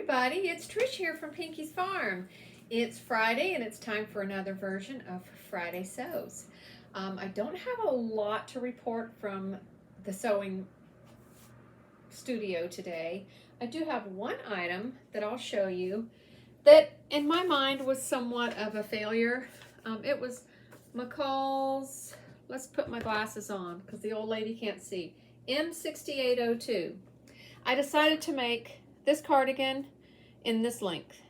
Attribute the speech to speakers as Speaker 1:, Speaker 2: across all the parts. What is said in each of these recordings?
Speaker 1: everybody, it's Trish here from Pinky's Farm. It's Friday and it's time for another version of Friday Sews. I don't have a lot to report from the sewing studio today. I do have one item that I'll show you that in my mind was somewhat of a failure. It was McCall's, let's put my glasses on because the old lady can't see, M6802. I decided to make this cardigan in this length.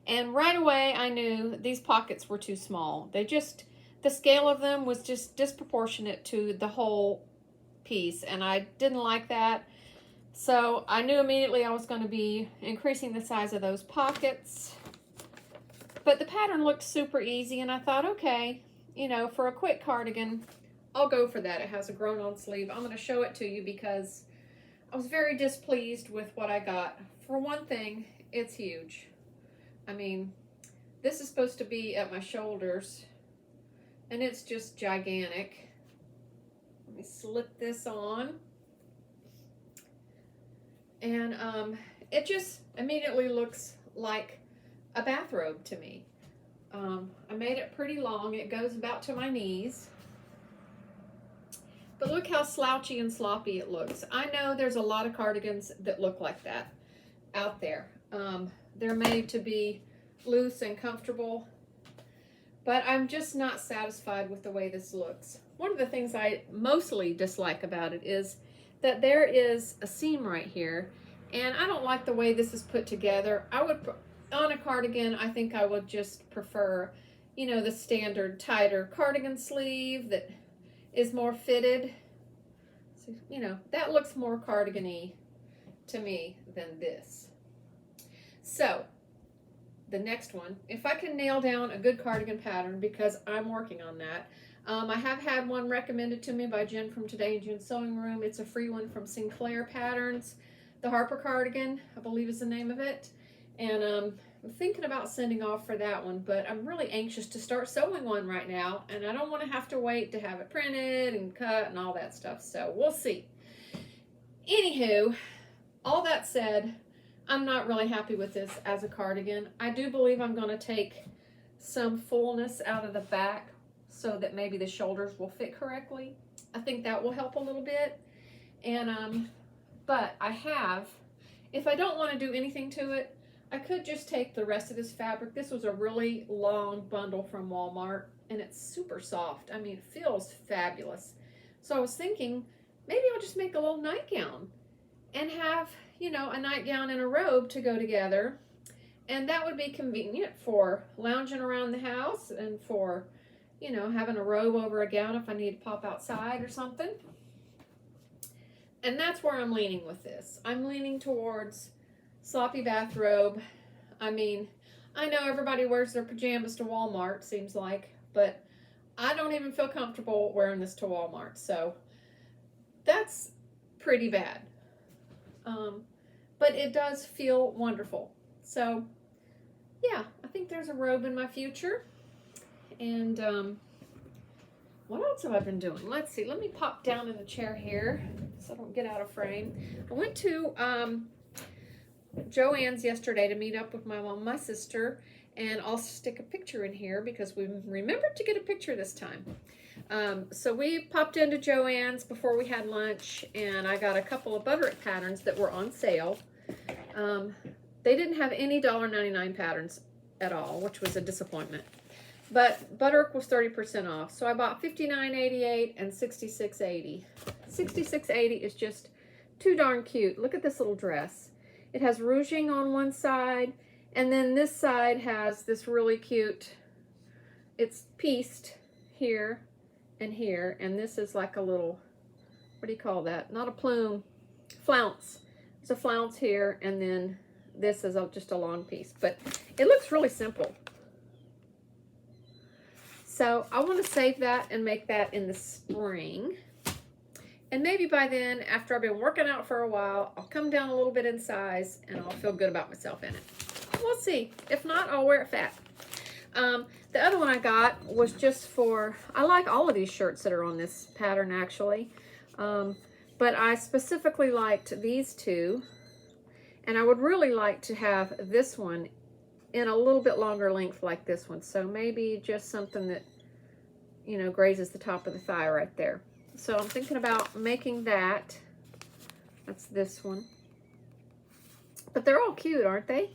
Speaker 1: And right away I knew these pockets were too small. The scale of them was just disproportionate to the whole piece, and I didn't like that. So I knew immediately I was going to be increasing the size of those pockets. But the pattern looked super easy, and I thought, okay, you know, for a quick cardigan, I'll go for that. It has a grown-on sleeve. I'm going to show it to you because I was very displeased with what I got. For one thing, it's huge. I mean, this is supposed to be at my shoulders, and it's just gigantic. Let me slip this on. And it just immediately looks like a bathrobe to me. I made it pretty long. It goes about to my knees. But look how slouchy and sloppy it looks. I know there's a lot of cardigans that look like that out there. They're made to be loose and comfortable, but I'm just not satisfied with the way this looks. One of the things I mostly dislike about it is that there is a seam right here, and I don't like the way this is put together. On a cardigan, I think I would just prefer, you know, the standard tighter cardigan sleeve that is more fitted. So, you know, that looks more cardigan-y to me than this. So, the next one, if I can nail down a good cardigan pattern, because I'm working on that. I have had one recommended to me by Jen from Today in June's Sewing Room. It's a free one from Sinclair Patterns. The Harper cardigan, I believe is the name of it. And I'm thinking about sending off for that one, but I'm really anxious to start sewing one right now, and I don't want to have to wait to have it printed and cut and all that stuff, so we'll see. Anywho, all that said, I'm not really happy with this as a cardigan. I do believe I'm going to take some fullness out of the back so that maybe the shoulders will fit correctly. I think that will help a little bit. And but if I don't want to do anything to it, I could just take the rest of this fabric. This was a really long bundle from Walmart, and it's super soft. I mean, it feels fabulous. So I was thinking, maybe I'll just make a little nightgown and have, you know, a nightgown and a robe to go together. And that would be convenient for lounging around the house and for, you know, having a robe over a gown if I need to pop outside or something. And that's where I'm leaning with this. I'm leaning towards sloppy bathrobe. I mean, I know everybody wears their pajamas to Walmart, seems like, but I don't even feel comfortable wearing this to Walmart. So that's pretty bad. But it does feel wonderful. So yeah, I think there's a robe in my future. And what else have I been doing? Let's see. Let me pop down in the chair here so I don't get out of frame. I went to Joann's yesterday to meet up with my mom, my sister, and I'll stick a picture in here because we remembered to get a picture this time. So we popped into Joann's before we had lunch, and I got a couple of Butterick patterns that were on sale. They didn't have any $1.99 patterns at all, which was a disappointment. But Butterick was 30% off, so I bought $59.88 and $66.80. $66.80 is just too darn cute. Look at this little dress. It has ruching on one side, and then this side has this really cute, it's pieced here and here, and this is like a little, what do you call that? Not a plume, flounce. There's a flounce here, and then this is just a long piece, but it looks really simple. So I want to save that and make that in the spring. And maybe by then, after I've been working out for a while, I'll come down a little bit in size and I'll feel good about myself in it. We'll see. If not, I'll wear it fat. The other one I got was just for, I like all of these shirts that are on this pattern actually. But I specifically liked these two. And I would really like to have this one in a little bit longer length like this one. So maybe just something that, you know, grazes the top of the thigh right there. So I'm thinking about making that. That's this one. But they're all cute, aren't they?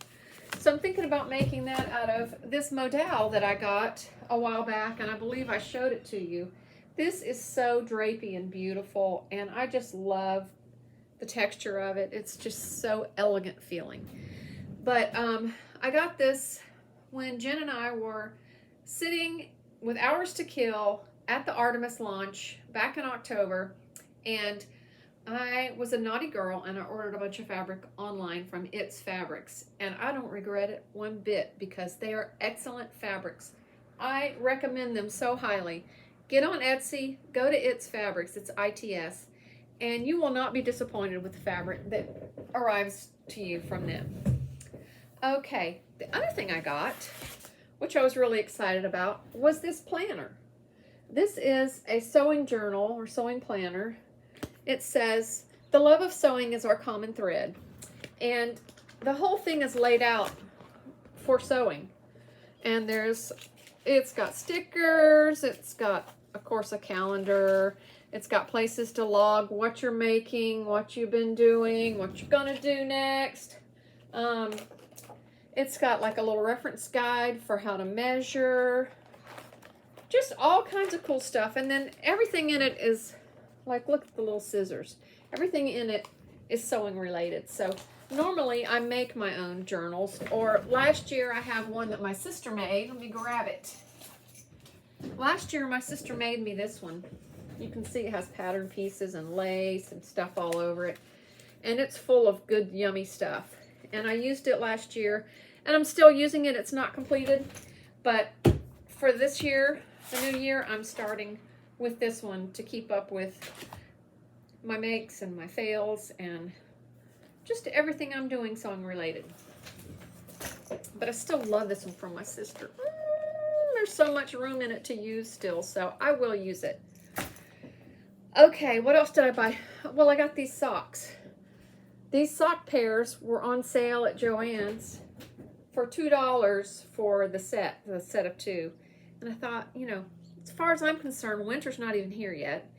Speaker 1: So I'm thinking about making that out of this modal that I got a while back, and I believe I showed it to you. This is so drapey and beautiful, and I just love the texture of it. It's just so elegant feeling. But I got this when Jen and I were sitting with Hours to Kill at the Artemis launch back in October, and I was a naughty girl and I ordered a bunch of fabric online from It's Fabrics, and I don't regret it one bit because they are excellent fabrics. I recommend them so highly. Get on Etsy, go to It's Fabrics, it's ITS, and you will not be disappointed with the fabric that arrives to you from them. Okay, the other thing I got, which I was really excited about, was this planner. This is a sewing journal or sewing planner. It says, "The love of sewing is our common thread." And the whole thing is laid out for sewing. And it's got stickers, it's got, of course, a calendar, it's got places to log what you're making, what you've been doing, what you're gonna do next. It's got like a little reference guide for how to measure, just all kinds of cool stuff. And then everything in it is like, look at the little scissors. Everything in it is sewing related. So normally I make my own journals, or last year I have one that my sister made. Let me grab it. Last year my sister made me this one. You can see it has pattern pieces and lace and stuff all over it. And it's full of good, yummy stuff. And I used it last year, and I'm still using it. It's not completed. But for this year, the new year, I'm starting with this one to keep up with my makes and my fails and just everything I'm doing sewing related. But I still love this one from my sister. There's so much room in it to use still, so I will use it. Okay, what else did I buy? Well, I got these socks. These sock pairs were on sale at Joann's for $2 for the set of two. And I thought, you know, as far as I'm concerned, winter's not even here yet.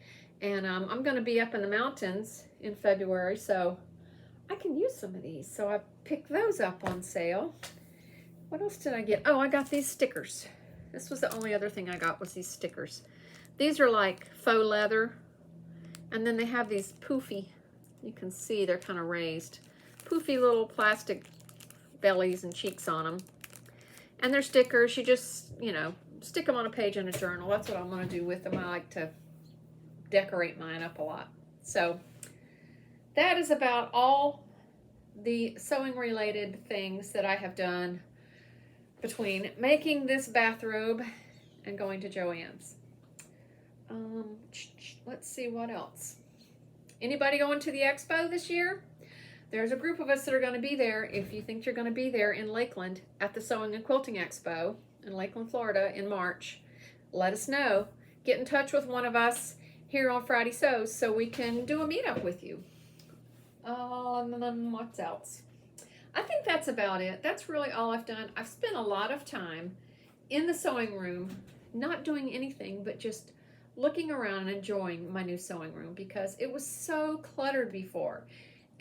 Speaker 1: And I'm going to be up in the mountains in February, so I can use some of these. So I picked those up on sale. What else did I get? Oh, I got these stickers. This was the only other thing I got, was these stickers. These are like faux leather. And then they have these poofy, you can see they're kind of raised, poofy little plastic bellies and cheeks on them. And they're stickers. You just, you know, stick them on a page in a journal. That's what I'm going to do with them. I like to decorate mine up a lot. So that is about all the sewing related things that I have done between making this bathrobe and going to Joann's. Let's see what else. Anybody going to the expo this year? There's a group of us that are going to be there. If you think you're going to be there in Lakeland at the Sewing and Quilting Expo in Lakeland, Florida in March, let us know. Get in touch with one of us here on Friday Sews so we can do a meetup with you. And then what else? I think that's about it. That's really all I've done. I've spent a lot of time in the sewing room, not doing anything but just looking around and enjoying my new sewing room because it was so cluttered before.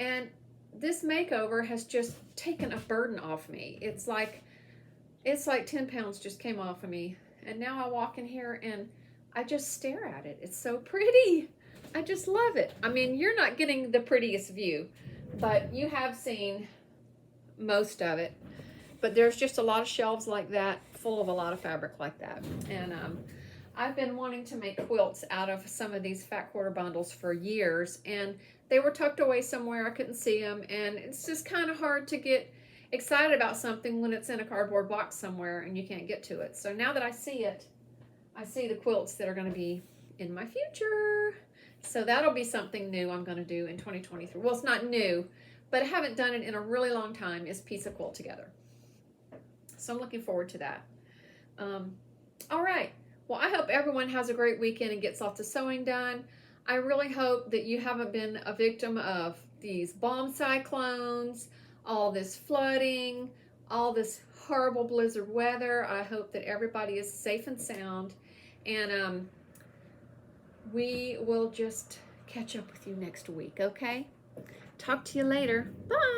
Speaker 1: And this makeover has just taken a burden off me. It's like 10 pounds just came off of me. And now I walk in here and I just stare at it. It's so pretty. I just love it. I mean, you're not getting the prettiest view, but you have seen most of it. But there's just a lot of shelves like that, full of a lot of fabric like that. And I've been wanting to make quilts out of some of these fat quarter bundles for years, and they were tucked away somewhere. I couldn't see them, and it's just kind of hard to get excited about something when it's in a cardboard box somewhere and you can't get to it. So now that I see it, I see the quilts that are going to be in my future. So that'll be something new I'm going to do in 2023. Well, it's not new, but I haven't done it in a really long time, is piece a quilt together. So I'm looking forward to that. All right. Well, I hope everyone has a great weekend and gets lots of sewing done. I really hope that you haven't been a victim of these bomb cyclones, all this flooding, all this horrible blizzard weather. I hope that everybody is safe and sound, and we will just catch up with you next week, okay? Talk to you later. Bye.